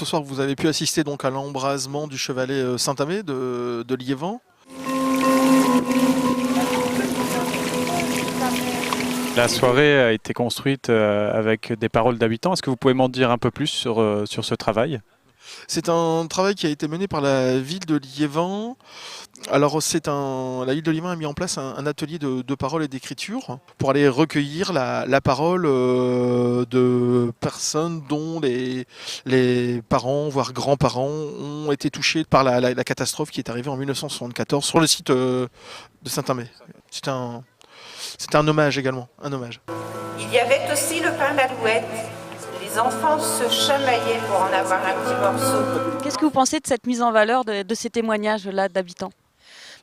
ce soir, vous avez pu assister donc à l'embrasement du chevalet Saint-Amé de Liévent. La soirée a été construite avec des paroles d'habitants. Est-ce que vous pouvez m'en dire un peu plus sur ce travail ? C'est un travail qui a été mené par la ville de Liévent. Alors la ville de Liévent a mis en place un atelier de parole et d'écriture pour aller recueillir la parole de personnes dont les parents, voire grands-parents, ont été touchés par la catastrophe qui est arrivée en 1974 sur le site de Saint-Amé. C'était un hommage également, un hommage. Il y avait aussi le pain d'alouette. Les enfants se chamaillaient pour en avoir un petit morceau. Qu'est-ce que vous pensez de cette mise en valeur de ces témoignages-là d'habitants ?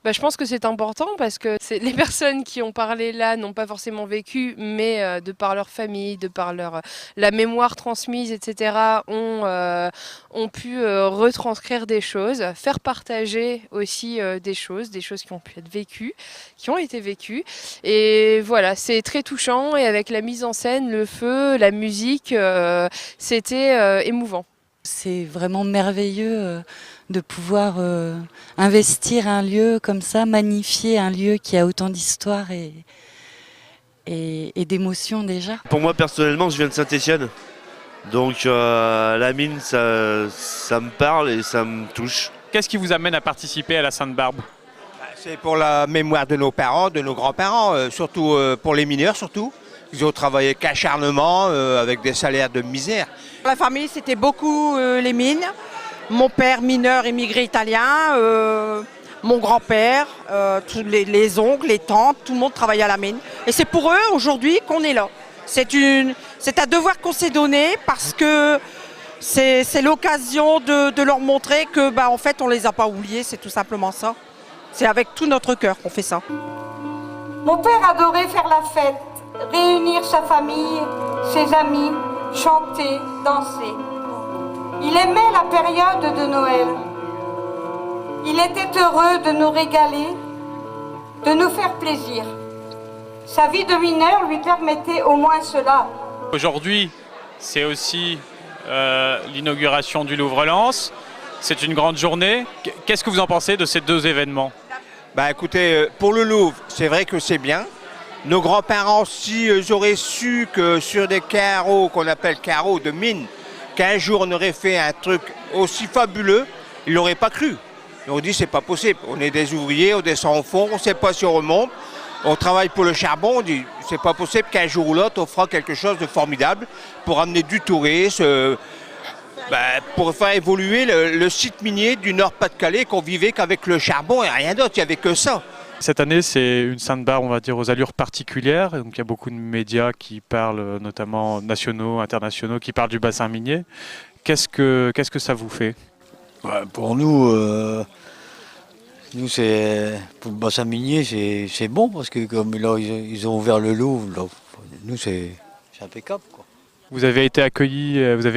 Je pense que c'est important parce que les personnes qui ont parlé là n'ont pas forcément vécu, mais de par leur famille, de par la mémoire transmise, etc., ont pu retranscrire des choses, faire partager aussi des choses qui ont pu être vécues, qui ont été vécues. Et voilà, c'est très touchant et avec la mise en scène, le feu, la musique, c'était émouvant. C'est vraiment merveilleux de pouvoir investir un lieu comme ça, magnifier un lieu qui a autant d'histoire et d'émotions déjà. Pour moi personnellement, je viens de Saint-Étienne, donc la mine ça me parle et ça me touche. Qu'est-ce qui vous amène à participer à la Sainte-Barbe ? C'est pour la mémoire de nos parents, de nos grands-parents, surtout pour les mineurs surtout. Ils ont travaillé qu'acharnement avec des salaires de misère. La famille, c'était beaucoup les mines. Mon père, mineur, immigré italien, mon grand-père, tous les oncles, les tantes, tout le monde travaillait à la mine. Et c'est pour eux, aujourd'hui, qu'on est là. C'est un devoir qu'on s'est donné parce que c'est l'occasion de leur montrer que, en fait, on les a pas oubliés, c'est tout simplement ça. C'est avec tout notre cœur qu'on fait ça. Mon père adorait faire la fête, réunir sa famille, ses amis, chanter, danser. Il aimait la période de Noël. Il était heureux de nous régaler, de nous faire plaisir. Sa vie de mineur lui permettait au moins cela. Aujourd'hui, c'est aussi l'inauguration du Louvre-Lens. C'est une grande journée. Qu'est-ce que vous en pensez de ces deux événements ? Écoutez, pour le Louvre, c'est vrai que c'est bien. Nos grands-parents, si j'aurais su que sur des carreaux, qu'on appelle carreaux de mine, qu'un jour on aurait fait un truc aussi fabuleux, ils l'auraient pas cru. On dit c'est pas possible. On est des ouvriers, on descend au fond, on ne sait pas si on remonte. On travaille pour le charbon, on dit c'est pas possible qu'un jour ou l'autre on fera quelque chose de formidable pour amener du tourisme, pour faire évoluer le site minier du Nord-Pas-de-Calais qu'on vivait qu'avec le charbon et rien d'autre, il n'y avait que ça. Cette année, c'est une Sainte-Barbe, on va dire, aux allures particulières. Donc, il y a beaucoup de médias qui parlent, notamment nationaux, internationaux, qui parlent du bassin minier. Qu'est-ce que ça vous fait ? Pour nous, c'est pour le bassin minier, c'est bon parce que comme là, ils ont ouvert le Louvre, là, nous, c'est impeccable, quoi. Vous avez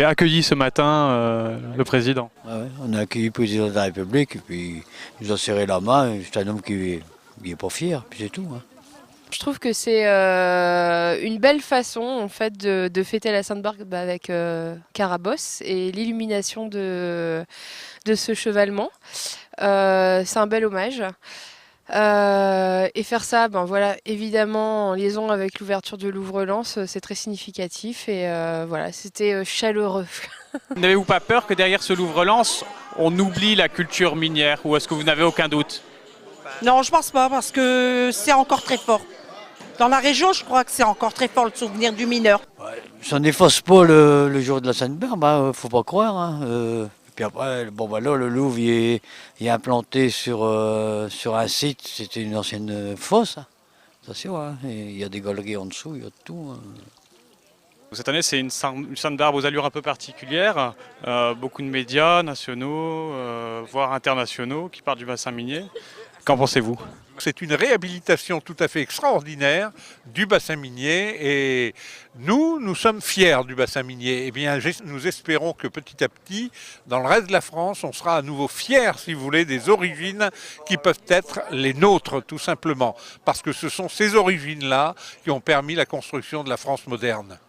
accueilli ce matin le président. Ouais, on a accueilli le président de la République et puis il nous a serré la main. C'est un homme qui n'est pas fier, puis c'est tout. Hein. Je trouve que c'est une belle façon en fait de fêter la Sainte-Barbe avec Carabosse et l'illumination de ce chevalement. C'est un bel hommage. Et faire ça, voilà, évidemment en liaison avec l'ouverture de Louvre-Lens, c'est très significatif et voilà, c'était chaleureux. N'avez-vous pas peur que derrière ce Louvre-Lens, on oublie la culture minière ou est-ce que vous n'avez aucun doute ? Non, je pense pas parce que c'est encore très fort. Dans la région, je crois que c'est encore très fort le souvenir du mineur. Ça n'efface pas le jour de la Sainte-Barbe, hein, faut pas croire. Hein. Puis après, là, le Louvre il est implanté sur un site, c'était une ancienne fosse. Hein. Attention, hein. Il y a des galeries en dessous, il y a de tout. Hein. Cette année, c'est une Sainte-Barbe aux allures un peu particulières. Beaucoup de médias nationaux, voire internationaux, qui parlent du bassin minier. Qu'en pensez-vous ? C'est une réhabilitation tout à fait extraordinaire du bassin minier et nous sommes fiers du bassin minier. Eh bien, nous espérons que petit à petit, dans le reste de la France, on sera à nouveau fiers, si vous voulez, des origines qui peuvent être les nôtres, tout simplement. Parce que ce sont ces origines-là qui ont permis la construction de la France moderne.